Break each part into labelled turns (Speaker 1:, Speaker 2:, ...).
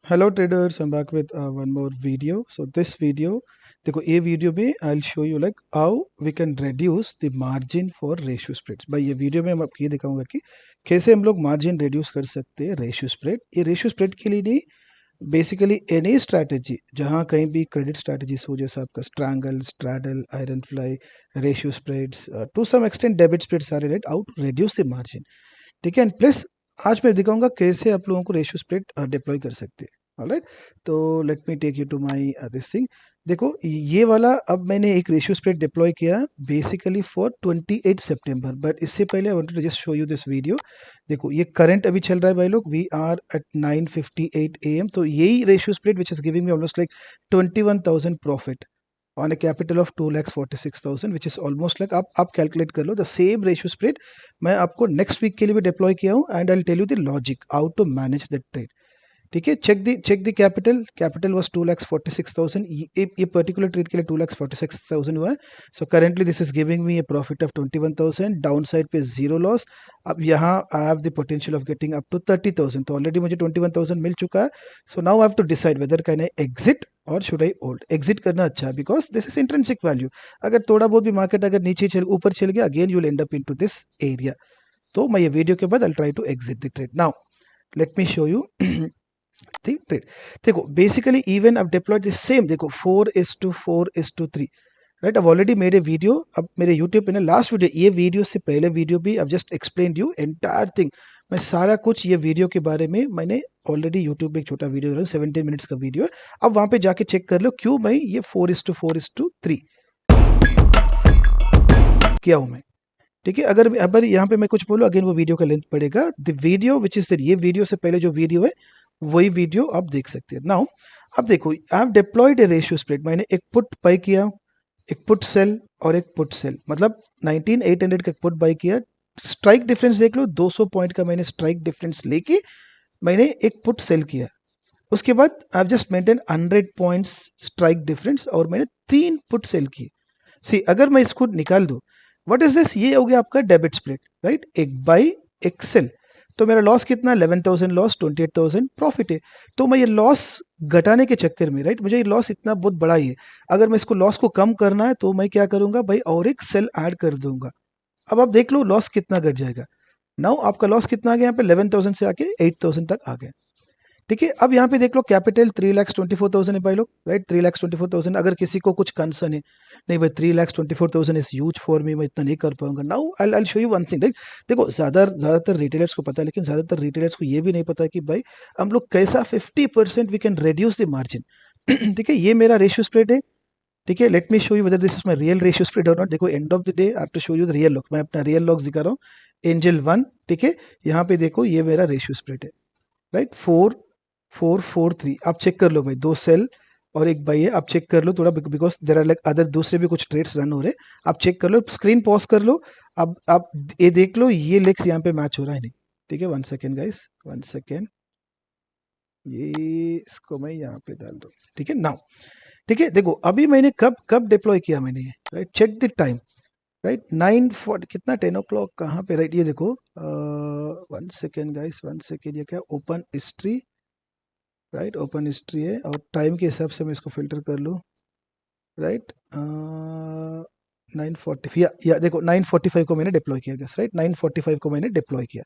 Speaker 1: Hello traders, I'm back with one more video. So this video, देखो ये video में I'll show you like how we can reduce the margin for ratio spreads. भाई ये video में मैं आपको ये दिखाऊंगा कि कैसे हम लोग मार्जिन रिड्यूस कर सकते हैं रेशियो स्प्रेड. ये रेशियो स्प्रेड के लिए नहीं, बेसिकली एनी स्ट्रैटेजी जहाँ कहीं भी क्रेडिट स्ट्रैटेजीज हो, जैसा आपका strangle, straddle, iron fly, ratio spreads, to some extent debit spreads are right, out reduce the margin. ठीक है. एंड प्लस आज मैं दिखाऊंगा कैसे आप लोगों को रेशियो स्प्रेड डिप्लॉय कर सकते हैं. ऑलराइट, तो let me take you to my this thing. देखो ये वाला अब मैंने एक रेशियो स्प्रेड डिप्लॉय किया बेसिकली फॉर 28 सितंबर, बट इससे पहले I wanted to just show you this video. देखो ये करंट अभी चल रहा है भाई लोग, वी आर एट 9:58 AM. तो यही ratio spread which is giving me almost like 21,000 profit on a capital of 2,46,000, which is almost like आप कैलकुलेट कर लो द सेम रेशियो स्प्रेड मैं आपको नेक्स्ट वीक के लिए भी डिप्लॉय किया हूँ. And I tell you the logic how to manage that trade. ठीक है. Check the capital was 2,46,000. ये पर्टिकुलर ट्रेड के लिए 2,46,000 हुआ है. So currently this is giving me a profit of 21,000, downside पे जीरो लॉस. अब यहाँ I have the potential of getting up to 30,000. तो ऑलरेडी मुझे 21,000 मिल चुका है. So now I have to decide weather can I exit और should I hold. Exit करना अच्छा है because this is intrinsic value. अगर थोड़ा बहुत भी मार्केट अगर नीचे चल ऊपर चल गया, again you will end up into this area. तो मैं ये वीडियो के बाद I try to exit the trade. Now let me show you. ठीक ट्रेड. देखो बेसिकली इवन अब डिप्लॉयड द सेम. देखो 4:4:3. राइट, अब ऑलरेडी मेरे वीडियो अब मेरे यूट्यूब पे ना, लास्ट वीडियो, ये वीडियो से पहले वीडियो भी अब just explain you entire thing. मैं सारा कुछ ये वीडियो के बारे में मैंने ऑलरेडी यूट्यूब पे एक छोटा वीडियो 17 मिनट्स का वीडियो है. अब वहां पे जाके चेक कर लो क्यों मैं ये 4:4:3 किया हूं मैं. ठीक है. अगर यहाँ पे मैं कुछ बोलूँ अगेन वो वीडियो का लेंथ पड़ेगा. द वीडियो विच इज ये वीडियो से पहले जो वीडियो है वही वीडियो आप देख सकते हैं. नाउ अब देखो I have deployed a ratio split. मैंने एक पुट बाय किया, एक पुट सेल और एक पुट सेल, मतलब 19,800 का पुट बाय किया. स्ट्राइक डिफरेंस देख लो, 200 पॉइंट का मैंने स्ट्राइक डिफरेंस लेके मैंने एक पुट सेल किया. उसके बाद I have just maintain 100 points strike difference और मैंने 3 पुट सेल किए. सी अगर मैं इसको निकाल दूं, व्हाट इज दिस, ये हो गया आपका डेबिट स्प्लिट. राइट, एक बाई एक सेल. तो मेरा लॉस कितना, 11,000 लॉस, 28,000 प्रॉफिट है. तो मैं ये लॉस घटाने के चक्कर में, राइट, मुझे ये लॉस इतना बहुत बड़ा ही है. अगर मैं इसको लॉस को कम करना है तो मैं क्या करूंगा भाई, और एक सेल ऐड कर दूंगा. अब आप देख लो लॉस कितना घट जाएगा. नाउ आपका लॉस कितना आ गया यहाँ पे, 11,000 से आके 8,000 तक आ गया. ठीक है. अब यहाँ पे देख लो कैपिटल 3,24,000 है भाई लोग. राइट, 3,24,000. अगर किसी को कुछ कंसर्न है, नहीं भाई 3,24,000 इज ह्यूज फॉर मी, मैं इतना नहीं कर पाऊंगा. Now I show you one thing. Right, देखो ज्यादातर रिटेलर्स को पता है, लेकिन ज्यादातर रिटेलर्स को ये भी नहीं पता है कि भाई हम लोग कैसा 50% we can reduce the margin. ठीक है. ये मेरा रेशियो स्प्रेड है. ठीक है. Let me show you whether this is my real ratio spread और नॉट. देखो end of the day I have to show you the real log. मैं अपना रियल लॉग्स दिखा रहा हूँ. एंजल 1. ठीक है. यहाँ पे देखो ये मेरा रेशियो स्प्रेड है. राइट, 4:4:3. आप चेक कर लो भाई, 2 सेल और एक बाई है. आप चेक कर लो थोड़ा, because there are like other दूसरे भी कुछ ट्रेड्स रन हो रहे. आप चेक कर लो, स्क्रीन पॉज कर लो. अब आप ये देख लो ये लेग्स यहाँ पे मैच हो रहा है नहीं. ठीक है. 1 सेकेंड गाइस, 1 सेकेंड. ये इसको मैं यहाँ पे डाल दो. ठीक है. नाउ ठीक है. देखो अभी मैंने कब कब डिप्लॉय किया मैंने ये. Right, check the time. Right, 9:40 कितना, 10 o'clock कहाँ पे. राइट, ये देखो 1 सेकेंड गाइस, 1 सेकेंड. ये क्या, open history. Right, open history है और टाइम के हिसाब से मैं इसको फिल्टर कर लूँ. राइट, 9:40 या देखो 9:45 को मैंने डिप्लॉय किया गया. राइट, 9:45 को मैंने डिप्लॉय किया.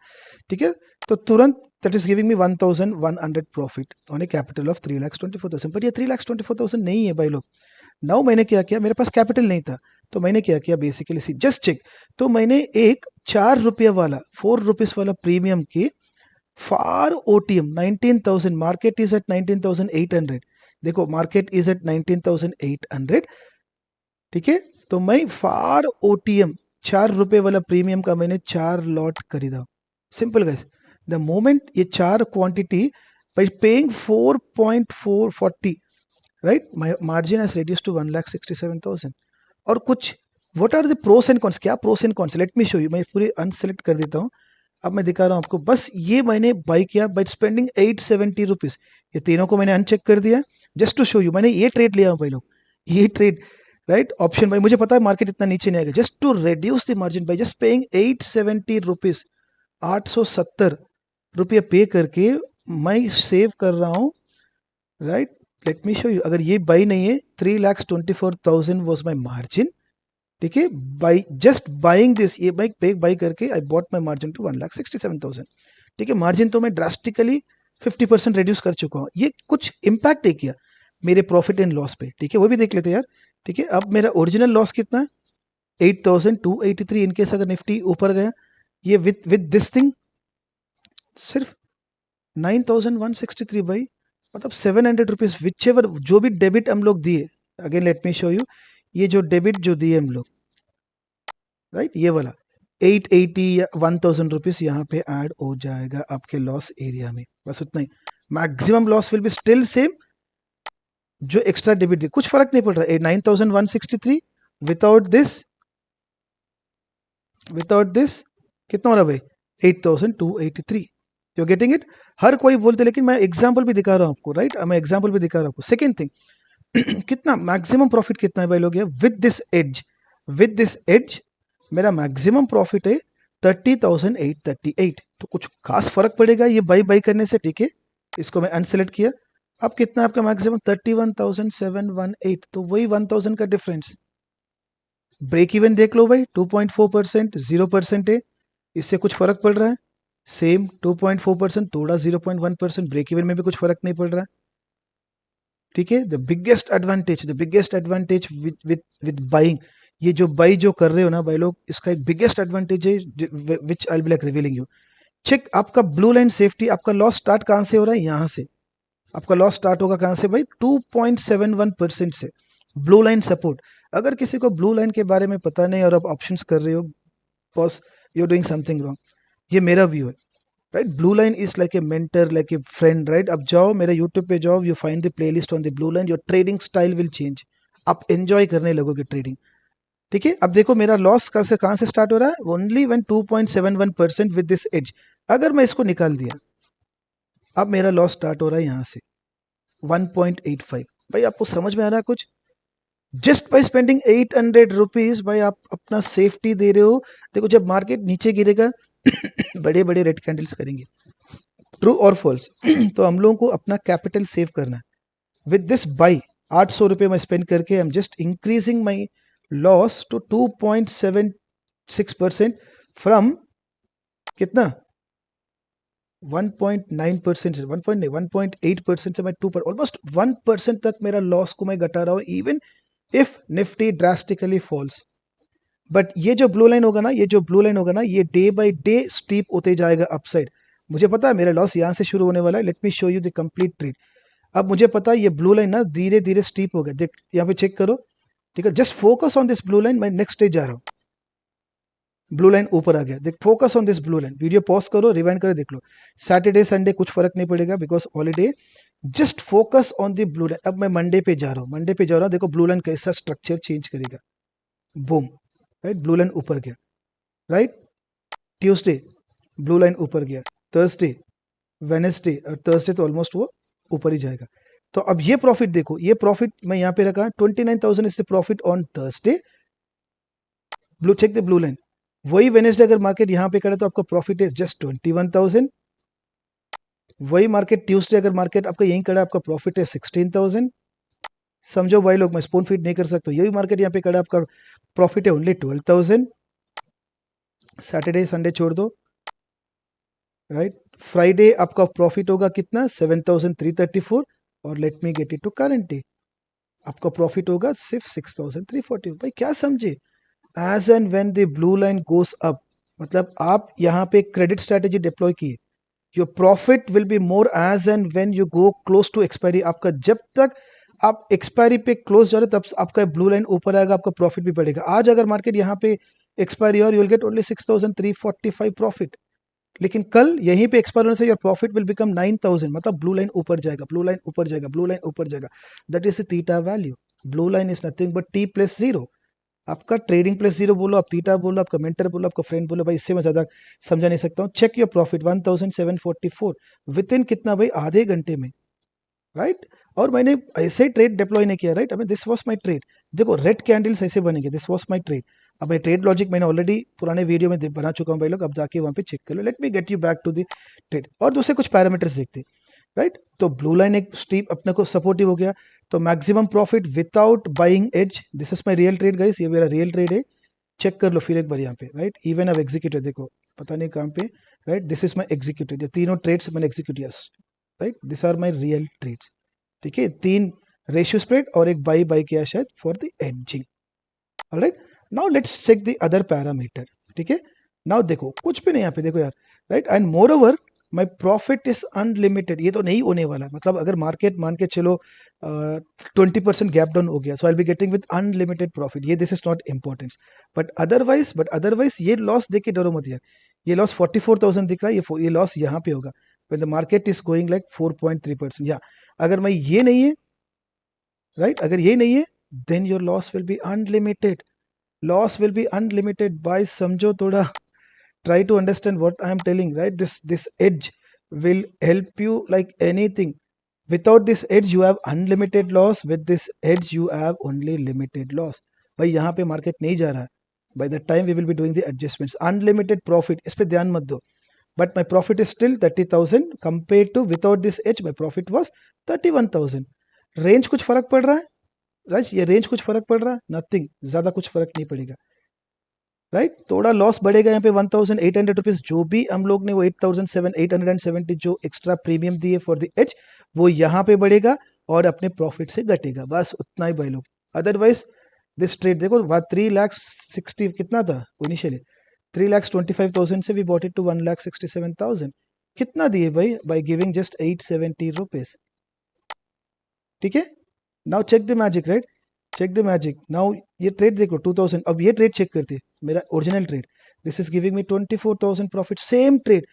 Speaker 1: ठीक है. तो तुरंत that is giving me 1,100 profit on A capital of 3,24,000. But ये 3,24,000 नहीं है भाई लोग. नाउ मैंने क्या किया, मेरे पास कैपिटल नहीं था, तो मैंने क्या किया बेसिकली, सी जस्ट चेक. तो मैंने एक 4 रुपये वाला, 4 रुपीज वाला प्रीमियम की far OTM 19,000. Market is at 19,800. देखो मार्केट इज एट 19,800. ठीक है. तो मैं फार ओटीएम 4 रुपए वाला प्रीमियम का मैंने 4 लॉट खरीदा. Simple guys. द मोमेंट ये 4 quantity by paying 4.440, right, my margin has reduced to 1,67,000. और कुछ what are the pros and cons, क्या pros and cons, let me show you. मैं पूरी अनसेलेक्ट कर देता हूँ. अब मैं दिखा रहा हूँ आपको. बस ये मैंने बाई किया बाई स्पेंडिंग 870 रुपीज. ये तीनों को मैंने अनचेक कर दिया जस्ट टू शो यू. मैंने ये ट्रेड लिया हूँ भाई लोग, ये ट्रेड. राइट, ऑप्शन भाई मुझे पता है मार्केट इतना नीचे नहीं आएगा. Just to reduce the margin by just paying 870 rupees, 870 रुपये पे करके मैं सेव कर रहा हूँ right, let me show you, अगर ये बाई नहीं है 3,24,000 वॉज माई मार्जिन, ठीक है, बाई जस्ट बाइंग दिस, ये बाई करके I bought my margin to 1,67,000, ठीक है, मार्जिन तो मैं ड्रास्टिकली 50% रिड्यूस कर चुका हूँ, ये कुछ इम्पैक्ट है किया मेरे प्रॉफिट एंड लॉस पे, ठीक है, वो भी देख लेते हैं यार, ठीक है। अब मेरा ओरिजिनल लॉस कितना है, 8,283, इनकेस अगर निफ्टी ऊपर गया, ये विद दिस थिंग सिर्फ 9,163 भाई, मतलब 700 रुपीज, विच एवर जो भी डेबिट हम लोग दिए, again let me show you, ये जो डेबिट जो दिए हम लोग, राइट, ये वाला 880 या 1,000 रुपीज यहाँ पे ऐड हो जाएगा आपके लॉस एरिया में, बस उतना ही, maximum loss will be still same, जो एक्स्ट्रा डेबिट दिए कुछ फर्क नहीं पड़ रहा है, 9,163 विदाउट दिस कितना हो रहा है भाई, 8,283, यू गेटिंग इट। हर कोई बोलते, लेकिन मैं एग्जाम्पल भी दिखा रहा हूँ आपको, राइट, मैं एग्जाम्पल भी दिखा रहा हूँ आपको। सेकेंड थिंग कितना मैक्सिमम प्रॉफिट कितना है भाई लोग, विद दिस एज मेरा मैक्सिमम प्रॉफिट है 30,838, तो कुछ खास फर्क पड़ेगा ये बाई बाई करने से, ठीक है, इसको मैं अनसेलेक्ट किया, अब कितना है आपका मैक्सिमम 31,718, तो वही 1,000 का डिफरेंस, ब्रेक इवन देख लो भाई 2.4%, 0% है, इससे कुछ फर्क पड़ रहा है, सेम 2.4%, थोड़ा 0.1%, ब्रेक इवन में भी कुछ फर्क नहीं पड़ रहा है, ठीक है। The biggest advantage with buying, ये जो बाई जो कर रहे हो ना भाई लोग, इसका एक बिगेस्ट एडवांटेज है which I will be like revealing you. Check आपका ब्लू लाइन सेफ्टी, आपका लॉस स्टार्ट कहां से हो रहा है, यहां से, आपका लॉस स्टार्ट होगा कहां से भाई, 2.71% से, ब्लू लाइन सपोर्ट। अगर किसी को ब्लू लाइन के बारे में पता नहीं और आप ऑप्शंस कर रहे हो, boss you doing something wrong, ये मेरा व्यू है, right. Blue line is like a mentor, like a friend, right. अब जाओ मेरे यूट्यूब पे जाओ, you find the playlist on the blue line, your trading style will change, आप enjoy करने लगोगे ट्रेडिंग, ठीक है। अब देखो मेरा लॉस कहां से स्टार्ट हो रहा है, only one 2.71% with this hedge, अगर मैं इसको निकाल दिया, अब मेरा लॉस स्टार्ट हो रहा है यहां से 1.85, भाई आपको समझ में आ रहा है कुछ, जस्ट बाय स्पेंडिंग 800 रुपीज भाई आप अपना सेफ्टी दे रहे हो। देखो जब मार्केट नीचे गिरेगा बड़े बड़े रेड कैंडल्स करेंगे, ट्रू और फॉल्स तो हम लोगों को अपना कैपिटल सेव करना है, विद दिस बाई 800 रुपये मैं स्पेंड करके I am just increasing my loss to 2.76% from कितना 1.9% से 1.8% से मैं 2 पर ऑलमोस्ट 1% तक मेरा लॉस को मैं घटा रहा हूँ, even if Nifty drastically falls. But ये जो ब्लू लाइन होगा ना, ये डे बाय डे स्टीप होते जाएगा अपसाइड, मुझे पता है मेरा लॉस यहाँ से शुरू होने वाला है, let me show you the complete trade. अब मुझे पता है ये ब्लू लाइन ना धीरे धीरे स्टीप होगा, देख यहाँ पे चेक करो, ठीक है, just focus on this blue line, मैं नेक्स्ट डे जा रहा हूँ, ब्लू लाइन ऊपर आ गया, देख focus on this blue line, video pause करो, रिवाइंड करो, देख लो, सैटरडे संडे कुछ फर्क नहीं पड़ेगा because holiday, just focus on the blue line. अब मैं मंडे पे जा रहा हूँ, देखो ब्लू लाइन कैसा स्ट्रक्चर चेंज करेगा, बूम, राइट, ब्लू लाइन ऊपर गया, राइट, ट्यूसडे ब्लू लाइन ऊपर गया, थर्सडे, वेनेसडे और थर्सडे तो ऑलमोस्ट वो ऊपर ही जाएगा। तो अब ये प्रॉफिट देखो, ये प्रॉफिट मैं यहाँ पे रखा 29,000 is the profit on Thursday, blue check the blue line, वही वेनेसडे अगर मार्केट यहाँ पे करे तो आपका प्रॉफिट है जस्ट 21,000, वही मार्केट ट्यूसडे अगर मार्केट आपका यहीं कड़ा आपका प्रॉफिट है 16,000, समझो भाई लोग मैं स्पून फीड नहीं कर सकता, यही मार्केट यहाँ पे कड़ा आपका प्रॉफिट है ओनली 12,000, सैटरडे संडे छोड़ दो, राइट, फ्राइडे आपका प्रॉफिट होगा कितना 7,334, और let me get it to current day, आपका प्रॉफिट होगा सिर्फ 6,340, भाई क्या समझे, as and when the blue line goes up, मतलब आप यहाँ पे क्रेडिट स्ट्रेटेजी डिप्लॉय किए, your profit will be more as and when you go close to expiry, आपका जब तक आप एक्सपायरी पे क्लोज जा रहे हो तब आपका ब्लू लाइन ऊपर आएगा, आपका प्रॉफिट भी बढ़ेगा। आज अगर मार्केट यहाँ पे एक्सपायरी और you will get only 6,345 profit, लेकिन कल यहीं पे एक्सपायर होने से योर प्रॉफिट विल बिकम 9,000, मतलब ब्लू लाइन ऊपर जाएगा, ब्लू लाइन ऊपर जाएगा, ब्लू लाइन ऊपर जाएगा, that is theta value. Blue line is nothing but T plus zero, आपका ट्रेडिंग प्लस जीरो बोलो, आप थीटा बोलो, आपका मेंटर बोलो, आपका फ्रेंड बोलो, भाई इससे मैं ज्यादा समझा नहीं सकता हूँ। Check your profit 1,744 within कितना भाई, आधे घंटे में, राइट। और मैंने ऐसे ही ट्रेड डिप्लॉय नहीं किया, right, this was my trade, देखो रेड कैंडल्स ऐसे बनेंगे, दिस वाज माय ट्रेड। अब मैं ट्रेड लॉजिक मैंने ऑलरेडी पुराने वीडियो में बना चुका हूँ भाई लोग, अब जाके वहां पे चेक कर लो, let me get you back to the trade. और दूसरे कुछ पैरामीटर्स देखते हैं, राइट। तो ब्लू लाइन एक स्टीप अपने को सपोर्टिव हो गया, तो maximum profit without buying hedge, this is my real trade guys, ये मेरा रियल ट्रेड है, चेक कर लो फिर एक बार यहाँ पे, राइट। इवन अब एग्जीक्यूटिव देखो, पता नहीं कहाँ पे, right, this is my executive, ये तीनों ट्रेड्स मैंने एग्जीक्यूट किया, right, this are my real trades, ठीक है, 3 रेशियो स्प्रेड और एक बाई किया शायद for the hedging, alright. Now let's check the other parameter, ठीक है। नाउ देखो कुछ भी नहीं यहाँ पे, देखो यार, right, and more over my profit is unlimited, ये तो नहीं होने वाला, मतलब अगर मार्केट मान के चलो 20% गैप डाउन हो गया, so I be getting with unlimited profit, ये this is not importance, but otherwise ये लॉस देख के डरो मत यार, ये लॉस 44,000 दिख रहा है, ये लॉस यहाँ पे होगा when the market is going like 4.3%, या अगर मैं ये नहीं है, राइट, अगर ये नहीं है, then your loss will be unlimited, loss will be unlimited, by समझो थोड़ा, try to understand what I am telling, right, this edge will help you like anything, without this edge you have unlimited loss, with this edge you have only limited loss, भाई यहाँ पे market नहीं जा रहा है, by the time we will be doing the adjustments, unlimited profit, इस पे ध्यान मत दो, but my profit is still 30,000 compared to without this edge my profit was 31,000, range कुछ फर्क पड़ रहा है, राइट, ये रेंज कुछ फर्क पड़ रहा है, नथिंग, ज्यादा कुछ फर्क नहीं पड़ेगा, राइट, थोड़ा लॉस बढ़ेगा यहाँ पे 1,800 रुपीज, जो भी हम लोग ने वो 8,870 जो एक्स्ट्रा प्रीमियम दिए फॉर द एज, वो यहाँ पे बढ़ेगा और अपने प्रॉफिट से घटेगा, बस उतना ही भाई लोग, अदरवाइज दिस ट्रेड देखो 3,60,000 कितना था इनिशियली, 3,25,000 से वी बॉट इट टू 1,67,000, कितना दिए भाई, बाय गिविंग जस्ट 870 रुपीज, ठीक है। Now check the magic, right, check the magic, now ये ट्रेड देखो 2000, अब ये ट्रेड चेक करते, मेरा original trade, this is giving me 24,000 profit, same trade,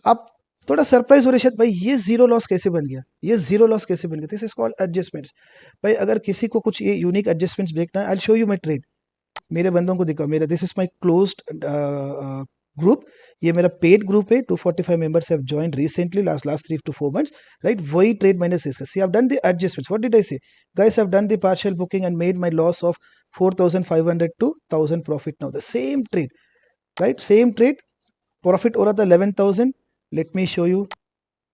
Speaker 1: आप थोड़ा सरप्राइज हो रहे शायद, भाई ये जीरो लॉस कैसे बन गया, ये जीरो लॉस कैसे बन गया, दिस इज कॉल्ड एडजस्टमेंट्स, भाई अगर किसी को कुछ ये यूनिक एडजस्टमेंट्स देखना है, I will show you my trade, मेरे बंदों को दिखाओ, मेरा this is my closed group, ये मेरा पेड ग्रुप है, 245 members have joined recently last 3 to 4 months, right, वही ट्रेड मैंने से इसका, see I have done the adjustments, what did I say guys, I have done the partial booking and made my loss of 4,500 to 1,000 profit, now the same trade, right, same trade, profit हो रहा था 11,000, late me show you,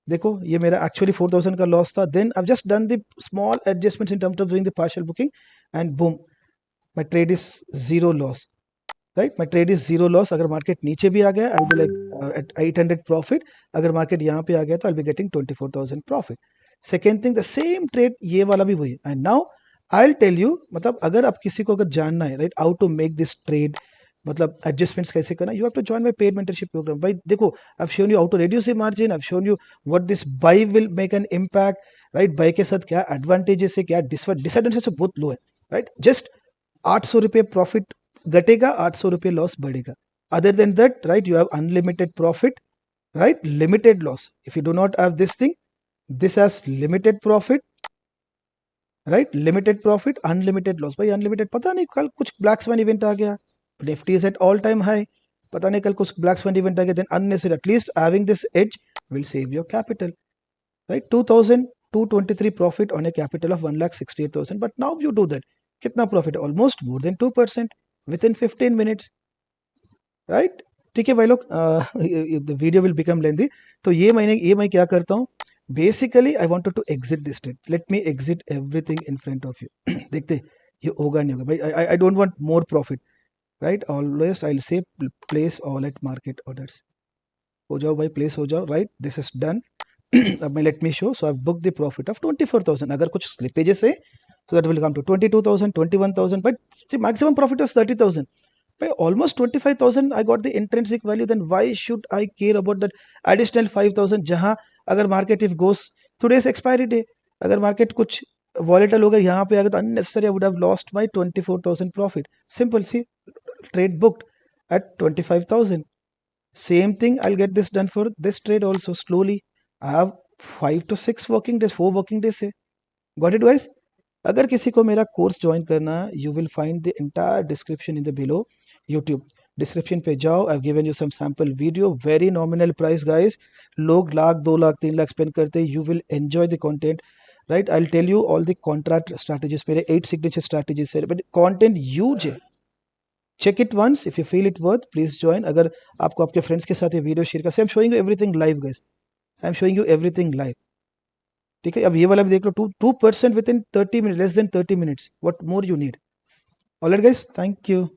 Speaker 1: देखो ये मेरा actually 4,000 का loss था, then I just done the small adjustments in terms of doing the partial booking and boom, my trade is zero loss, right, my trade is zero loss, अगर market नीचे भी आ गया I be like at 800 profit, अगर market यहाँ पे आ गया तो I be getting 24,000 profit, second thing the same trade, ये वाला भी वही है, and now I will tell you, मतलब अगर आप किसी को अगर जानना है, right, how to make this trade, मतलब एडजस्टमेंट्स कैसे करना, you have to join my paid mentorship programme, भाई देखो I have shown you how to reduce the margin, I have shown you what this buy will make an impact, right, buy के साथ क्या advantages है, क्या disadvantages है, बहुत लो है, राइट, जस्ट 800 रुपये प्रॉफिट घटेगा, 800 रुपये लॉस बढ़ेगा, other than that, right, you have unlimited profit, right, limited loss, if you do not have this thing, this has limited profit, right, limited profit, unlimited loss, भाई unlimited, पता नहीं कल कुछ black swan event आ गया, Nifty is at all time high, पता नहीं कल कुछ ब्लैक स्वैन इवेंट आ गया, then unnecessary, at least having this hedge will save your capital, right, 2,223 profit on a capital of 1,68,000, but now you do that, कितना profit, almost more than 2% within 15 minutes, right, ठीक है भाई लोग, the video will become lengthy, तो ये मैं क्या करता हूँ, basically I wanted to exit this trade, let me exit everything in front of you, देखते ये होगा नहीं होगा भाई, I don't want more profit, right, always I'll say place all at market orders, हो जाओ भाई, प्लेस हो जाओ, राइट, दिस इज डन, अब मैं late me show, so I book the profit of 24,000, अगर कुछ स्लिपेजेस है so that will come to 22,000, 21,000, but the maximum profit was 30,000, by almost 25,000 I got the intrinsic value, then why should I care about that additional 5,000, जहां अगर market if goes today's expiry day, अगर market कुछ volatile होगा यहाँ पे आ गया तो unnecessary I would have lost my 24,000 profit, simple, see, trade booked at 25,000, same thing, I'll get this done for this trade also slowly. I have 5 to 6 working days, 4 working days से, got it guys, अगर किसी को मेरा course join करना है, you will find the entire description in the below, YouTube description पे जाओ, I given you some sample video, very nominal price guys, लोग लाख 2 लाख 3 लाख स्पेंड करते हैं, you will enjoy the content, right, I will tell you all the contract strategies, मेरे 8 signature strategies है, but content huge है, check it once, if you feel it worth please join, अगर आपको आपके friends के साथ ये वीडियो शेयर कर, I am showing you everything live guys, I am showing you everything live, ठीक है, अब ये वाला भी देख लो, 2% with in 30 minute, less than 30 minutes, what more you need. Alright guys, thank you.